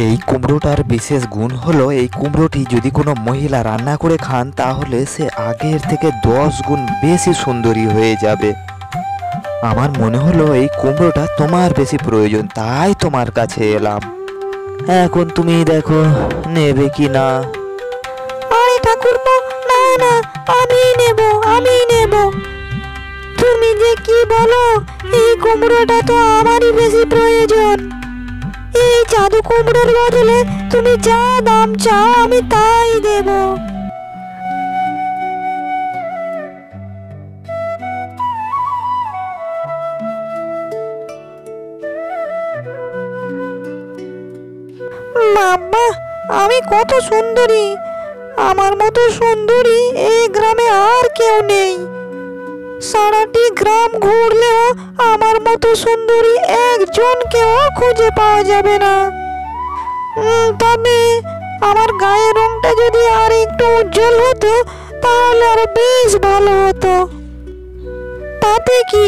এই কুমড়োটার বিশেষ গুণ হলো এই কুমড়োটি যদি কোনো মহিলা রান্না করে খান তাহলে সে আগের থেকে 10 গুণ বেশি সুন্দরী হয়ে যাবে। আমার মনে হলো এই কুমড়োটা তোমার বেশি প্রয়োজন, তাই তোমার কাছে এলাম। এখন তুমি দেখো নেবে কি না। আরে ঠাকুরপো, না না, আমি নেব। তুমি যে কি বলো, এই কুমড়োটা তো আমারই বেশি প্রয়োজন। এই জাদু কুমড়োর বদলে তুমি যা দাম চাও আমি তাই দেব। মাম্মা, আমি কত সুন্দরী! আমার মতো সুন্দরী এই গ্রামে আর কেউ নেই। সারাটি গ্রাম ঘুরলেও আমার মতো সুন্দরী একজনকেও খুঁজে পাওয়া যাবে না। তবে আমার গায়ের রংটা যদি আর একটু উজ্জ্বল হতো তাহলে আর বেশ ভালো হতো। তাতে কি,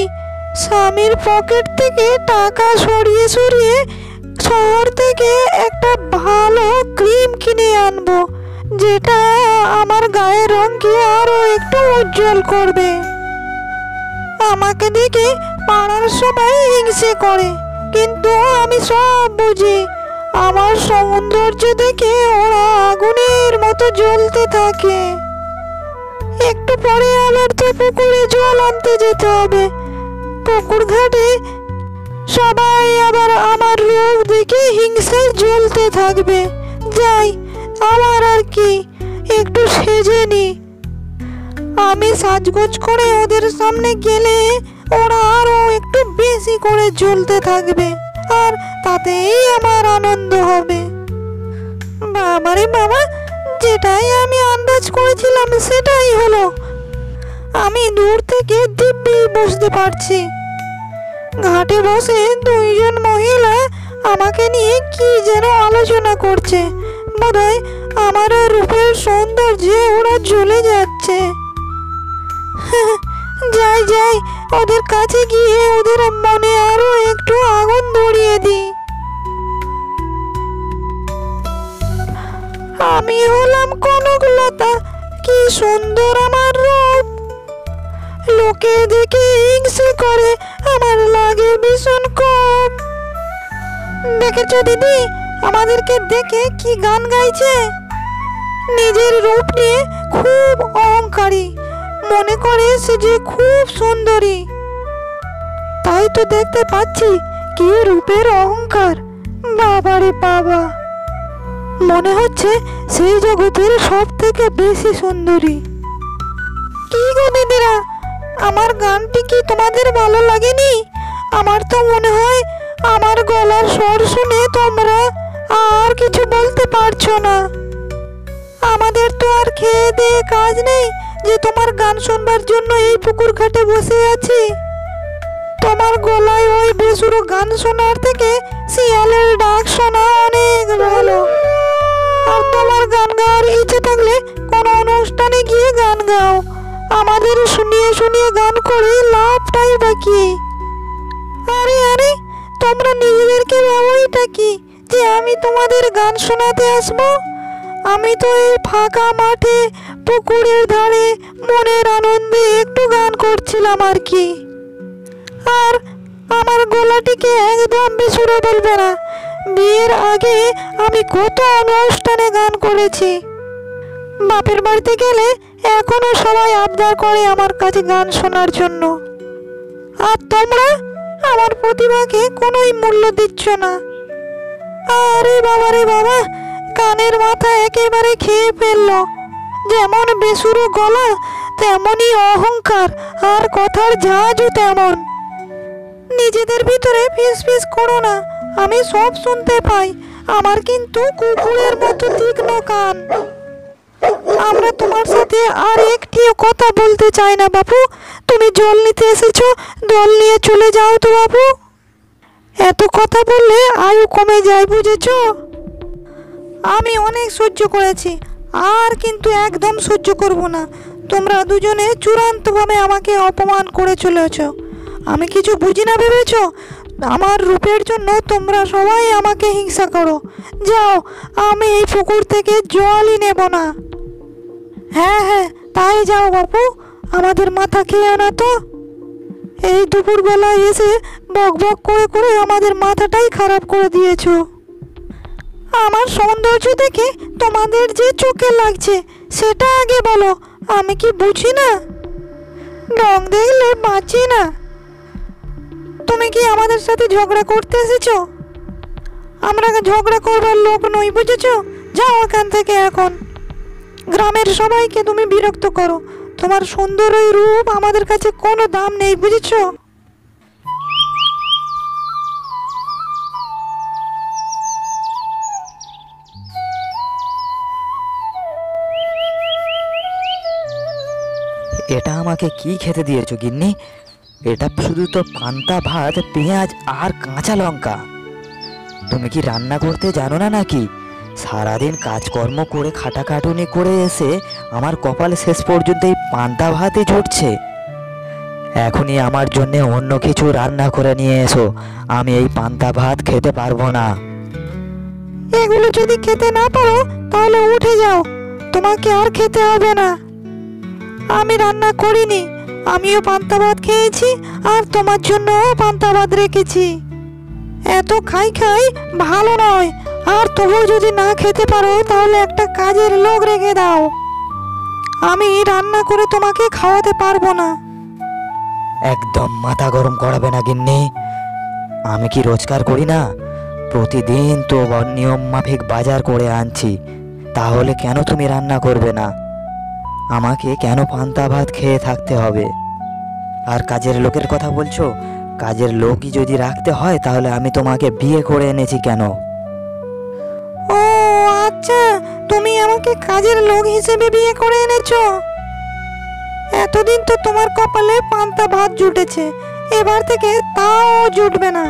স্বামীর পকেট থেকে টাকা সরিয়ে সরিয়ে শহর থেকে একটা ভালো ক্রিম কিনে আনবো, যেটা আমার গায়ের রংকে আরো একটু উজ্জ্বল করবে। আমাকে দেখে পাড়ার সবাই হিংসে করে, কিন্তু আমি সব বুঝি। আমার সৌন্দর্য দেখে ওরা আগুনের মতো জ্বলতে থাকে। একটু পরে আমার তো পুকুরে জল আনতে যেতে হবে। পুকুর ঘাটে সবাই আবার আমার রূপ দেখে হিংসায় জ্বলতে থাকবে। যাই, আমার আর কি, একটু সেজে নি। আমি সাজগোজ করে ওদের সামনে গেলে ওরা আরো একটু বেশি করে জ্বলতে থাকবে, আর তাতেই আমার আনন্দ হবে। বাবারে বাবা, যেটাই আমি আন্দাজ করেছিলাম সেটাই হলো। আমি দূর থেকে দিব্যি বুঝতে পারছি। ঘাটে বসে দুইজন মহিলা আমাকে নিয়ে কি যেন আলোচনা করছে। বোধহয় আমার রূপের সৌন্দর্যে ওরা জ্বলে যাচ্ছে। যাই, ওদের কাছে গিয়ে ওদের মনে আরো একটু আগুন ধরিয়ে দিই। আমি হলাম কনকলতা, কি সুন্দর আমার রূপ। লোকে দেখে হিংসে করে, আমার লাগে ভীষণ কম। দেখেছো দিদি, আমাদেরকে দেখে কি গান গাইছে। নিজের রূপ নিয়ে খুব অহংকারী, মনে করে সে যে খুব সুন্দরী। তাই তো দেখতে পাচ্ছি কি রূপের অহংকার। বাবারে বাবা, মনে হচ্ছে সেই জগতের সব থেকে বেশি সুন্দরী। কি গো দিদিরা, আমার গানটি কি তোমাদের ভালো লাগেনি? আমার তো মনে হয় আমার গলার স্বর শুনে তোমরা আর কিছু বলতে পারছো না। আমাদের তো আর খেয়ে দিয়ে কাজ নেই যে তোমার গান শুনবার জন্য এই পুকুর ঘাটে বসে আছি। তোমার গলায় ওই বেসুরো গান শোনার থেকে শিয়ালের ডাক শোনা অনেক ভালো। আর তোমার গান গাওয়ার ইচ্ছে থাকলে কোনো অনুষ্ঠানে গিয়ে গান গাও। আমাদের শুনিয়ে শুনিয়ে গান করে লাভটাই বাকি। আরে, তোমরা নিজেদেরকে ভাবোইটা কি যে আমি তোমাদের গান শোনাতে আসবো? আমি তো এই ফাঁকা মাঠে পুকুরের ধারে মনের আনন্দে একটু গান করছিলাম আর কি। আর আমার গলাটিকে একদম বেসুরো বলবে না। বিয়ের আগে আমি কত অনুষ্ঠানে গান করেছি। বাপের বাড়িতে গেলে এখনো সবাই আবদার করে আমার কাছে গান শোনার জন্য। আর তোমরা আমার প্রতিভাকে কোনোই মূল্য দিচ্ছ না। আরে বাবারে বাবা, কানের মাথা একেবারে খেয়ে ফেললো। যেমন বেসুরো গলা তেমনই অহংকার, আর কথার ঝাঁজও তেমন। নিজেদের ভিতরে ফিস ফিস করো না, আমি সব শুনতে পাই। আমার কিন্তু কুকুরের মতো তীক্ষ্ণ কান। আমরা তোমার সাথে আর একটিও কথা বলতে চাই না বাপু। তুমি জল নিতে এসেছো, জল নিয়ে চলে যাও তো বাপু। এত কথা বললে আয়ু কমে যায়, বুঝেছো? আমি অনেক সহ্য করেছি, আর কিন্তু একদম সহ্য করব না। তোমরা দুজনে চূড়ান্তভাবে আমাকে অপমান করে চলেছ। আমি কিছু বুঝি না ভেবেছ? আমার রূপের জন্য তোমরা সবাই আমাকে হিংসা করো। যাও, আমি এই পুকুর থেকে জলই নেব না। হ্যাঁ হ্যাঁ, তাই যাও বাপু, আমাদের মাথা খেয়ে না তো। এই দুপুরবেলায় এসে বক বক করে করে আমাদের মাথাটাই খারাপ করে দিয়েছো। আমার সৌন্দর্য দেখে তোমাদের যে চোখে লাগছে সেটা আগে বলো, আমি কি বুঝি না? রং দেখলে বাঁচি না। তুমি কি আমাদের সাথে ঝগড়া করতে এসেছো? আমরা ঝগড়া করবার লোক নই, বুঝেছো? যাও এখান থেকে এখন। গ্রামের সবাইকে তুমি বিরক্ত করো। তোমার সুন্দর ওই রূপ আমাদের কাছে কোনো দাম নেই, বুঝেছো? এটা আমাকে কি খেতে দিয়েছো গিন্নি? এটা শুধু তো পান্তা ভাত, পেঁয়াজ আর কাঁচা লঙ্কা। তুমি কি রান্না করতে জানো না নাকি? সারাদিন কাজকর্ম করে খাটাখাটুনি করে এসে আমার কপালে শেষ পর্যন্ত এই পান্তা ভাতই জুটছে। এখনই আমার জন্য অন্য কিছু রান্না করে নিয়ে এসো, আমি এই পান্তা ভাত খেতে পারবো না। এগুলো যদি খেতে না পারো তাহলে উঠে যাও, তোমাকে আর খেতে হবে না। আমি রান্না করিনি, আমিও পান্তা ভাত খেয়েছি আর তোমার জন্য পান্তা ভাত রেখেছি। এত খাই খাই ভালো নয়, আর তবুও যদি না খেতে পারো তাহলে একটা কাজের লোক রেখে দাও। আমি রান্না করে তোমাকে খাওয়াতে পারবো না। একদম মাথা গরম করাবে না গিন্নি। আমি কি রোজগার করি না? প্রতিদিন তো নিয়ম মাফিক বাজার করে আনছি, তাহলে কেন তুমি রান্না করবে না? আমাকে কেন পান্তা ভাত খেয়ে থাকতে হবে? আর কাজের লোকের কথা বলছো? কাজের লোকই যদি রাখতে হয় তাহলে আমি তোমাকে বিয়ে করে এনেছি কেন? ও আচ্ছা, তুমি আমাকে কাজের লোক হিসেবে বিয়ে করে এনেছো। এতদিন তো তোমার কপালে পান্তা ভাত জুটেছে, এবার থেকে তাও জুটবে না।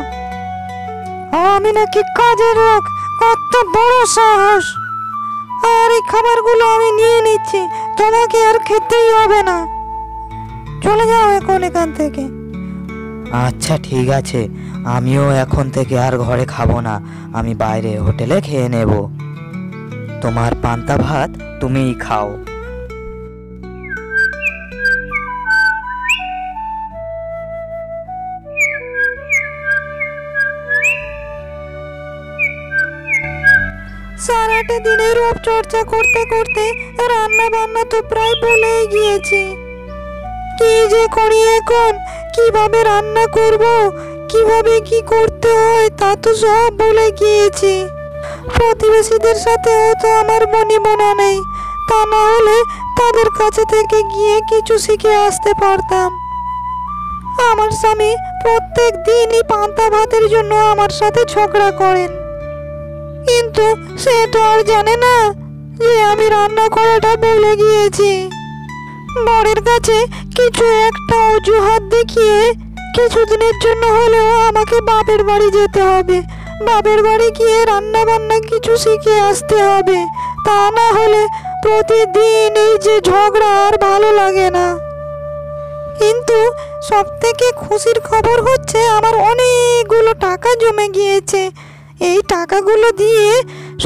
আমি নাকি কাজের লোক? কত বড় সাহস! আর এই খাবারগুলো আমি নিয়ে নিচ্ছি, তোমাকে আর খেতেই হবে না। চলে যাও এখন এখান থেকে। আচ্ছা ঠিক আছে, আমিও এখন থেকে আর ঘরে খাবো না, আমি বাইরে হোটেলে খেয়ে নেব। তোমার পান্তা ভাত তুমিই খাও। সারাটা দিনে রূপ চর্চা করতে করতে রান্না বান্না তো প্রায় ভুলেই গিয়েছি। কি যে করি এখন, কিভাবে রান্না করব, কিভাবে কি করতে হয় তা তো সব ভুলে গিয়েছি। প্রতিবেশীদের সাথেও তো আমার বনিবনা নেই, তা না হলে তাদের কাছে থেকে গিয়ে কিছু শিখে আসতে পারতাম। আমার স্বামী প্রত্যেক দিনই পান্তা ভাতের জন্য আমার সাথে ঝগড়া করেন, কিন্তু সে তো আর জানে না যে আমি রান্না করাটা ভুলে গিয়েছি। বরের কাছে কিছু একটা অজুহাত দেখিয়ে কিছুদিনের জন্য হলেও আমাকে বাপের বাড়ি যেতে হবে। বাপের বাড়ি গিয়ে রান্না বান্না কিছু শিখে আসতে হবে, তা না হলে প্রতিদিন এই যে ঝগড়া আর ভালো লাগে না। কিন্তু সব থেকে খুশির খবর হচ্ছে আমার অনেকগুলো টাকা জমে গিয়েছে। এই টাকাগুলো দিয়ে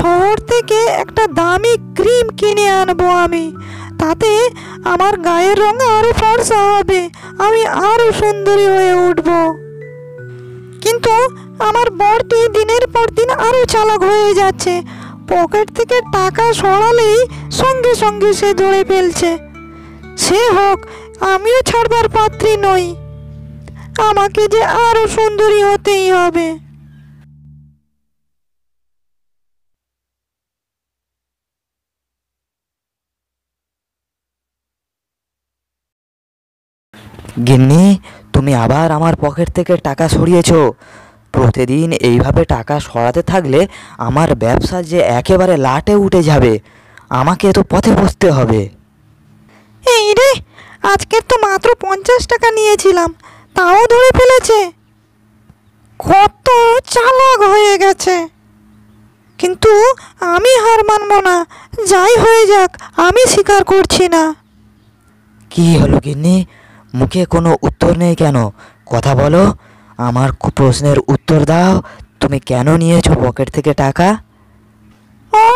শহর থেকে একটা দামি ক্রিম কিনে আনবো আমি, তাতে আমার গায়ের রং আরো ফর্সা হবে, আমি আরো সুন্দরী হয়ে উঠব। কিন্তু আমার বরটি দিনের পর দিন আরো চালাক হয়ে যাচ্ছে। পকেট থেকে টাকা সরালেই সঙ্গে সঙ্গে সে ধরে ফেলছে। সে হোক, আমিও ছাড়বার পাত্রী নই। আমাকে যে আরো সুন্দরী হতেই হবে। গিন্নি, তুমি আবার আমার পকেট থেকে টাকা সরিয়েছো। প্রতিদিন এইভাবে টাকা সরাতে থাকলে আমার ব্যবসা যে একেবারে লাটে উঠে যাবে। আমাকে তো পথে বসতে হবে। এই রে, আজকের তো মাত্র 50 টাকা নিয়েছিলাম, তাও ধরে ফেলেছে। কত চালাক হয়ে গেছে। কিন্তু আমি হার মানব না, যাই হয়ে যাক, আমি স্বীকার করছি না। কি হলো গিন্নি, মুখে কোনো উত্তর নেই কেন? কথা বলো, আমার প্রশ্নের উত্তর দাও, তুমি কেন নিয়েছো পকেট থেকে টাকা? ও,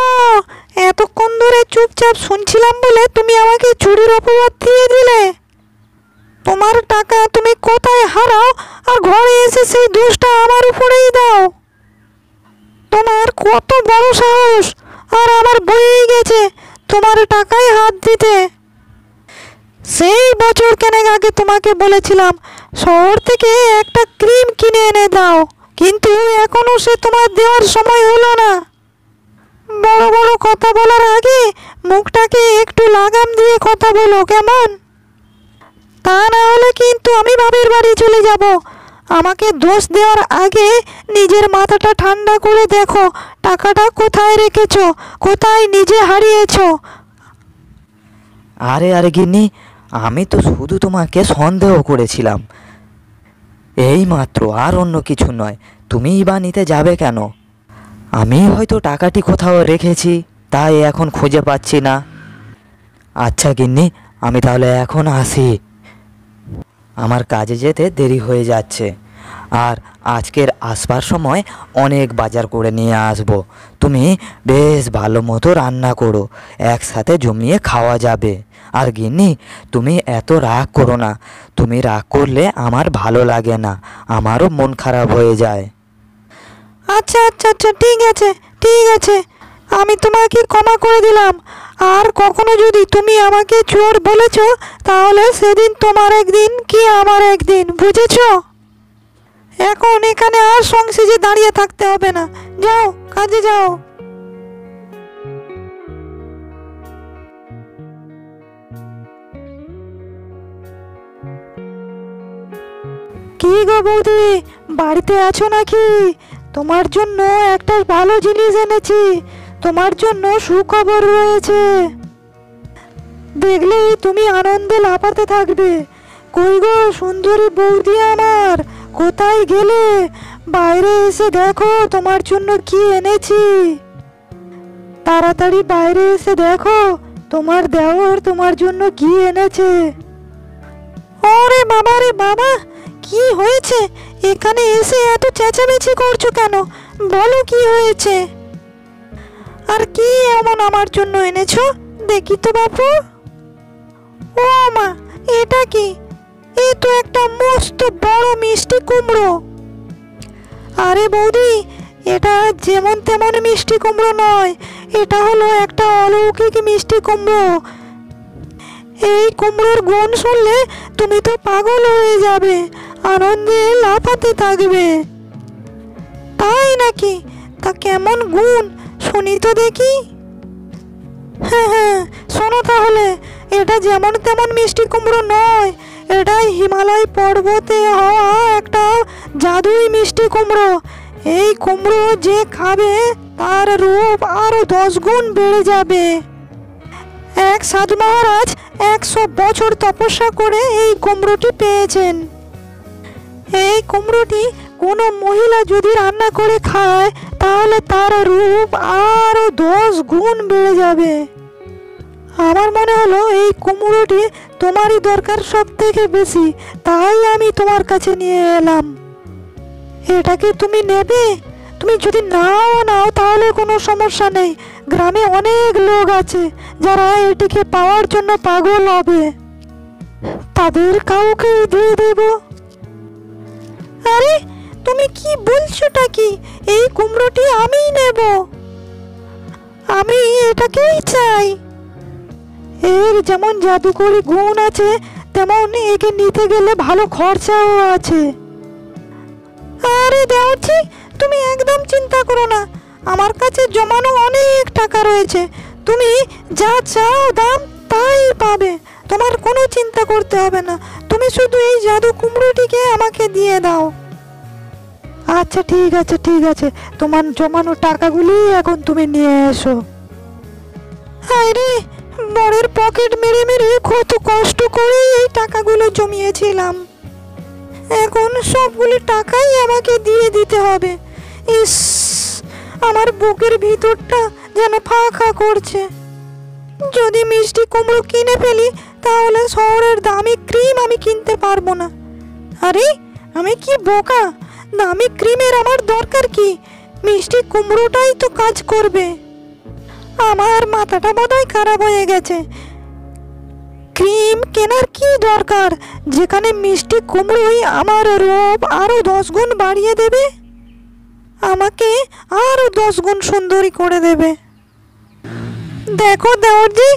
এতক্ষণ ধরে চুপচাপ শুনছিলাম বলে তুমি আমাকে চুরির অপবাদ দিয়ে দিলে। তোমার টাকা তুমি কোথায় হারাও আর ঘরে এসে সেই দোষটা আমার উপরেই দাও? তোমার কত বড় সাহস! আর আমার বয়েই গেছে তোমার টাকায় হাত দিতে। সেই বছর কেনেক আগে তোমাকে বলেছিলাম শহর থেকে একটা ক্রিম কিনে এনে দাও, কিন্তু এখনো সে তোমার দেওয়ার সময় হলো না। বড় বড় কথা বলার আগে মুখটাকে একটু লাগাম দিয়ে কথা বলো, কেমন? তা না হলে কিন্তু আমি বাপের বাড়ি চলে যাব। আমাকে দোষ দেওয়ার আগে নিজের মাথাটা ঠান্ডা করে দেখো, টাকাটা কোথায় রেখেছো, কোথায় নিজে হারিয়েছো। আরে আরে গিন্নি, আমি তো শুধু তোমাকে সন্দেহ করেছিলাম, এই মাত্র, আর অন্য কিছু নয়। তুমিই বা নিতে যাবে কেন? আমি হয়তো টাকাটি কোথাও রেখেছি, তাই এখন খুঁজে পাচ্ছি না। আচ্ছা গিন্নি, আমি তাহলে এখন আসি, আমার কাজে যেতে দেরি হয়ে যাচ্ছে। আর আজকের আসবার সময় অনেক বাজার করে নিয়ে আসবো। তুমি বেশ ভালো মতো রান্না করো, একসাথে জমিয়ে খাওয়া যাবে। আর গিন্নি, তুমি এত রাগ করো না, তুমি রাগ করলে আমার ভালো লাগে না, আমারও মন খারাপ হয়ে যায়। আচ্ছা আচ্ছা আচ্ছা, ঠিক আছে ঠিক আছে, আমি তোমাকে ক্ষমা করে দিলাম। আর কখনো যদি তুমি আমাকে চোর বলেছো, তাহলে সেদিন তোমার একদিন কি আমার একদিন, বুঝেছো? এখন এখানে আর সংসেজে দাঁড়িয়ে থাকতে হবে না, যাও কাজে যাও। কি গো বৌদি, বাড়িতে আছো নাকি? তোমার জন্য একটা ভালো জিনিস এনেছি, তোমার জন্য সুখবর রয়েছে। দেখলেই তুমি আনন্দে লাফাতে থাকবে। কই গো সুন্দরী বৌদি আমার, কোথায় গেলে? বাইরে এসে দেখো তোমার জন্য কি এনেছি। তাড়াতাড়ি বাইরে এসে দেখো তোমার দেওর তোমার জন্য কি এনেছে। ওরে বাবা রে বাবা, কি হয়েছে? এখানে এসে এত চেঁচামেচি করছো কেন? বলো কি হয়েছে? আর কি এমন আমার জন্য এনেছো, দেখি তো বাপু। ও মা, এটা কি? এ তো একটা মস্ত বড় মিষ্টি কুমড়ো। আরে বৌদি, এটা যেমন তেমন মিষ্টি কুমড়ো নয়, এটা হলো একটা অলৌকিক মিষ্টি কুমড়ো। এই কুমড়োর গুণ শুনলে তুমি তো পাগল হয়ে যাবে, আনন্দে লাফাতে থাকবে। তাই নাকি? তা কেমন গুণ শুনি তো দেখি। হ্যাঁ হ্যাঁ, শোনো তাহলে। এটা যেমন তেমন মিষ্টি কুমড়ো নয়, এটা হিমালয় পর্বতে হওয়া একটা জাদুই মিষ্টি কুমড়ো। এই কুমড়ো যে খাবে তার রূপ আরো 10 গুণ বেড়ে যাবে। এক সাধু মহারাজ 100 বছর তপস্যা করে এই কুমড়োটি পেয়েছেন। এই কুমড়োটি কোনো মহিলা যদি রান্না করে খায়, তাহলে তার রূপ আরো 10 গুণ বেড়ে যাবে। আমার মনে হলো এই কুমড়োটি তোমারই দরকার সব থেকে বেশি, তাই আমি তোমার কাছে নিয়ে এলাম। এটাকে তুমি নেবে? তুমি যদি নাও তাহলে কোনো সমস্যা নেই, গ্রামে অনেক লোক আছে যারা এটিকে পাওয়ার জন্য পাগল হবে, তাদের কাউকে দিয়ে দেব। আরে তুমি কি বলছোটা কি? এই কুমড়োটি আমিই নেব, আমি এটাকেই চাই। এর যেমন জাদুকরি গুণ আছে, তেমন একে নিতে গেলে ভালো খরচাও আছে। আরে দেওয়াচ্ছি, তুমি একদম চিন্তা করো না, আমার কাছে জমানো অনেক টাকা রয়েছে। তুমি যা চাও দাম তাই পাবে, তোমার কোনো চিন্তা করতে হবে না। তুমি শুধু এই জাদু কুমড়োটিকে আমাকে দিয়ে দাও। আচ্ছা ঠিক আছে ঠিক আছে, তোমার জমানো টাকাগুলি এখন তুমি নিয়ে এসো। আরে বরের পকেট মেরে মেরে কত কষ্ট করে এই টাকাগুলো জমিয়েছিলাম, এখন সবগুলো টাকাই আমাকে দিয়ে দিতে হবে। ইস, আমার বুকের ভিতরটা যেন ফাঁকা করছে। যদি মিষ্টি কুমড়ো কিনে ফেলি, তাহলে শহরের দামি ক্রিম আমি কিনতে পারবো না। আরে আমি কি বোকা? দামি ক্রিমের আমার দরকার কি? মিষ্টি কুমড়োটাই তো কাজ করবে। আমার মাথাটা বোধহয় খারাপ হয়ে গেছে। ক্রিম কেনার কি দরকার, যেখানে মিষ্টি কুমড়োই আমার রূপ আরো 10 গুণ বাড়িয়ে দেবে, আমাকে আরো 10 গুণ সুন্দরী করে দেবে। দেখো দেওরজি,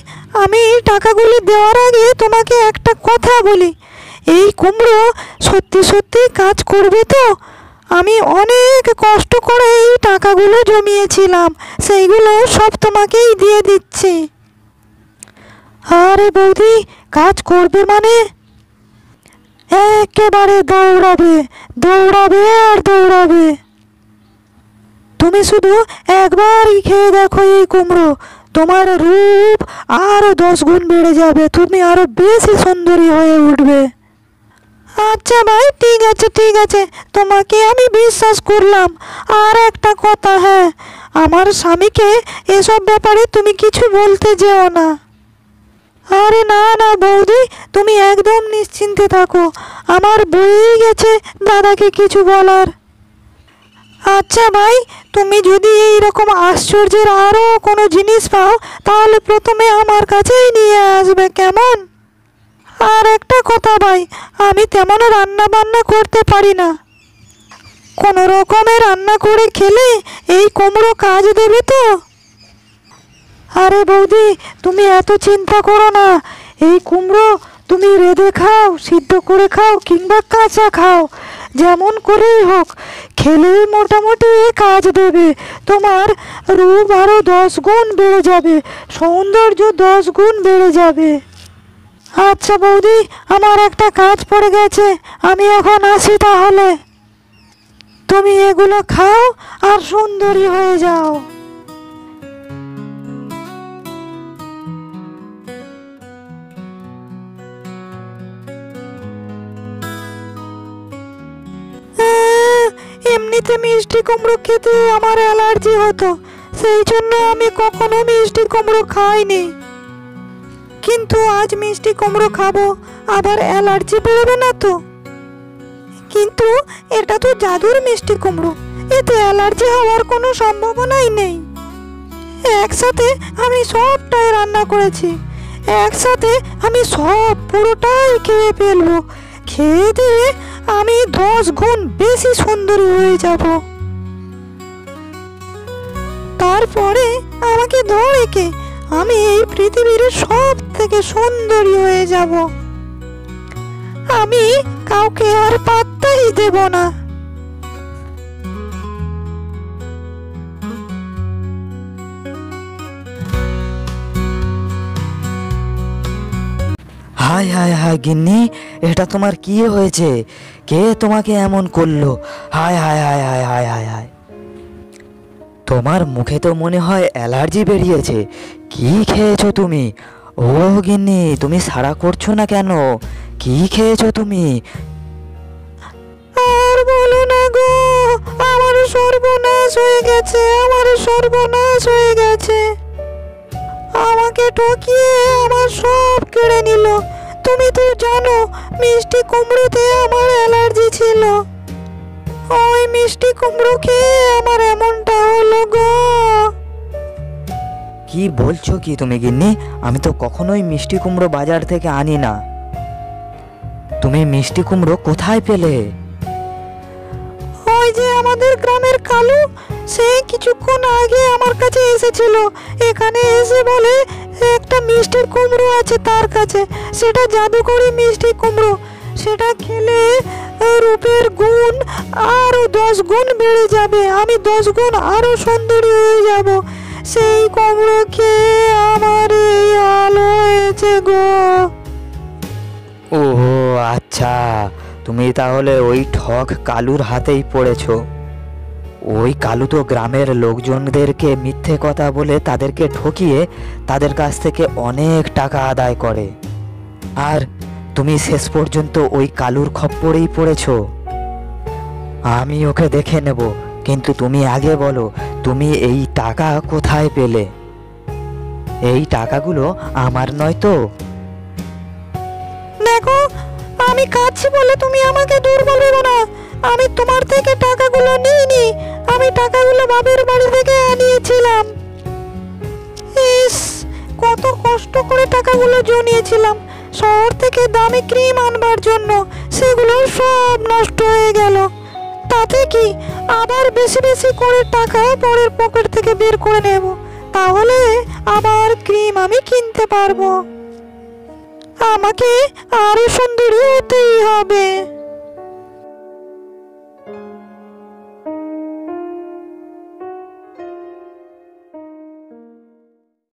আমি এই টাকাগুলি দেওয়ার আগে তোমাকে একটা কথা বলি। এই কুমড়ো সত্যি সত্যি কাজ করবে তো? আমি অনেক কষ্ট করে এই টাকাগুলো জমিয়েছিলাম, সেইগুলো সব তোমাকেই দিয়ে দিচ্ছি। আরে বৌদি, কাজ করবে মানে? একেবারে দৌড়াবে, দৌড়াবে আর দৌড়াবে। তুমি শুধু একবারই খেয়ে দেখো এই কুমড়ো, তোমার রূপ আরো 10 গুণ বেড়ে যাবে, তুমি আরো বেশি সুন্দরী হয়ে উঠবে। আচ্ছা ভাই, ঠিক আছে ঠিক আছে, তোমাকে আমি বিশ্বাস করলাম। আর একটা কথা, হ্যাঁ, আমার স্বামীকে এসব ব্যাপারে তুমি কিছু বলতে যেও না। আরে না না বৌদি, তুমি একদম নিশ্চিন্তে থাকো, আমার বয়েই গেছে দাদাকে কিছু বলার। আচ্ছা ভাই, তুমি যদি এই রকম আশ্চর্যের আরও কোনো জিনিস পাও, তাহলে প্রথমে আমার কাছেই নিয়ে আসবে, কেমন? আর একটা কথা ভাই, আমি তেমন রান্না বান্না করতে পারি না। কোনো রকমে রান্না করে খেলে এই কুমড়ো কাজ দেবে তো? আরে বৌদি, তুমি এত চিন্তা করো না। এই কুমড়ো তুমি রেঁধে খাও, সিদ্ধ করে খাও, কিংবা কাঁচা খাও, যেমন করেই হোক, খেলেই মোটামুটি কাজ দেবে। তোমার রূপ আরো 10 গুণ বেড়ে যাবে, সৌন্দর্য 10 গুণ বেড়ে যাবে। আচ্ছা বৌদি, আমার একটা কাজ পড়ে গেছে, আমি এখন আসি তাহলে। তুমি এগুলো খাও আর সুন্দরী হয়ে যাও। এমনিতে মিষ্টি কুমড়ো খেতে আমার অ্যালার্জি হতো, সেই জন্য আমি কখনো মিষ্টি কুমড়ো খাইনি। কিন্তু আজ মিষ্টি কুমড়ো খাবো, আবার অ্যালার্জি বেরোবে না তো? কিন্তু এটা তো জাদুর মিষ্টি কুমড়ো, এতে অ্যালার্জি হওয়ার কোনো সম্ভাবনাই নেই। একসাথে আমি সবটাই রান্না করেছি, একসাথে আমি সব পুরোটাই খেয়ে ফেলবো। খেয়ে দিয়ে আমি 10 গুণ বেশি সুন্দরী হয়ে যাব। তারপরে আমাকে ধরে কে, আমি এই পৃথিবীর সব থেকে সুন্দরী হয়ে যাব। আমি কাউকে আর পাত্তাই দেব না। হায় হায় হায় গিন্নি, এটা তোমার কি হয়েছে? কে তোমাকে এমন করলো? হায় হায় হায় হায় হায় হায় হায়, তোমার মুখে তো মনে হয় অ্যালার্জি বেরিয়েছে। কি খেয়েছো তুমি? ও গিন্নি, তুমি সাড়া করছো না কেন? কি খেয়েছো তুমি? আর বলো না গো, আমার সর্বনাশ হয়ে গেছে, আমার সর্বনাশ হয়ে গেছে। আমাকে ঠকিয়ে আমার সব কেড়ে নিল। তুমি তো জানো মিষ্টি কুমড়োতে আমার অ্যালার্জি ছিল, ওই মিষ্টি কুমড়ো খেয়ে আমার এমনটা হলো গো। কি বলছো কি তুমি গিন্নি? আমি তো কখনোই মিষ্টি কুমড়ো বাজার থেকে আনি না। তুমি মিষ্টি কুমড়ো কোথায় পেলে? ওই যে আমাদের গ্রামের কালু, সে কিছুক্ষণ আগে আমার কাছে এসেছিল। এখানে এসে বলে একটা মিষ্টি কুমড়ো আছে তার কাছে, সেটা জাদুকরি মিষ্টি কুমড়ো, সেটা খেলে রূপের গুণ আরো 10 গুণ বেড়ে যাবে, আমি 10 গুণ আরো সুন্দরী হয়ে যাব। সেই কুমড়ো খেয়ে আমার এই হাল হয়েছে গো। ওহো আচ্ছা, তুমি তাহলে ওই ঠক কালুর হাতেই পড়েছো। ওই কালু তো গ্রামের লোকজনদেরকে মিথ্যে কথা বলে তাদেরকে ঠকিয়ে তাদের কাছ থেকে অনেক টাকা আদায় করে, আর তুমি শেষ পর্যন্ত ওই কালুর খপ্পরেই পড়েছো। আমি ওকে দেখে নেব, কিন্তু তুমি আগে বলো, তুমি এই টাকা কোথায় পেলে? এই টাকাগুলো আমার নয় তো? দেখো, আমি কাঁদছি বলে তুমি আমাকে দুর্বল ভেবো না। আমি তোমার থেকে টাকাগুলো নিইনি, আমি টাকাগুলো বাপের বাড়ি থেকে আনিয়েছিলাম। ইস, কত কষ্ট করে টাকাগুলো জমিয়েছিলাম শহর থেকে দামি ক্রিম আনবার জন্য, সেগুলো সব নষ্ট হয়ে গেল। তাতে কি, আবার বেশি বেশি করে টাকা পরের পকেট থেকে বের করে নেব, তাহলে আবার ক্রিম আমি কিনতে পারবো। আমাকে আরো সুন্দরী হতেই হবে।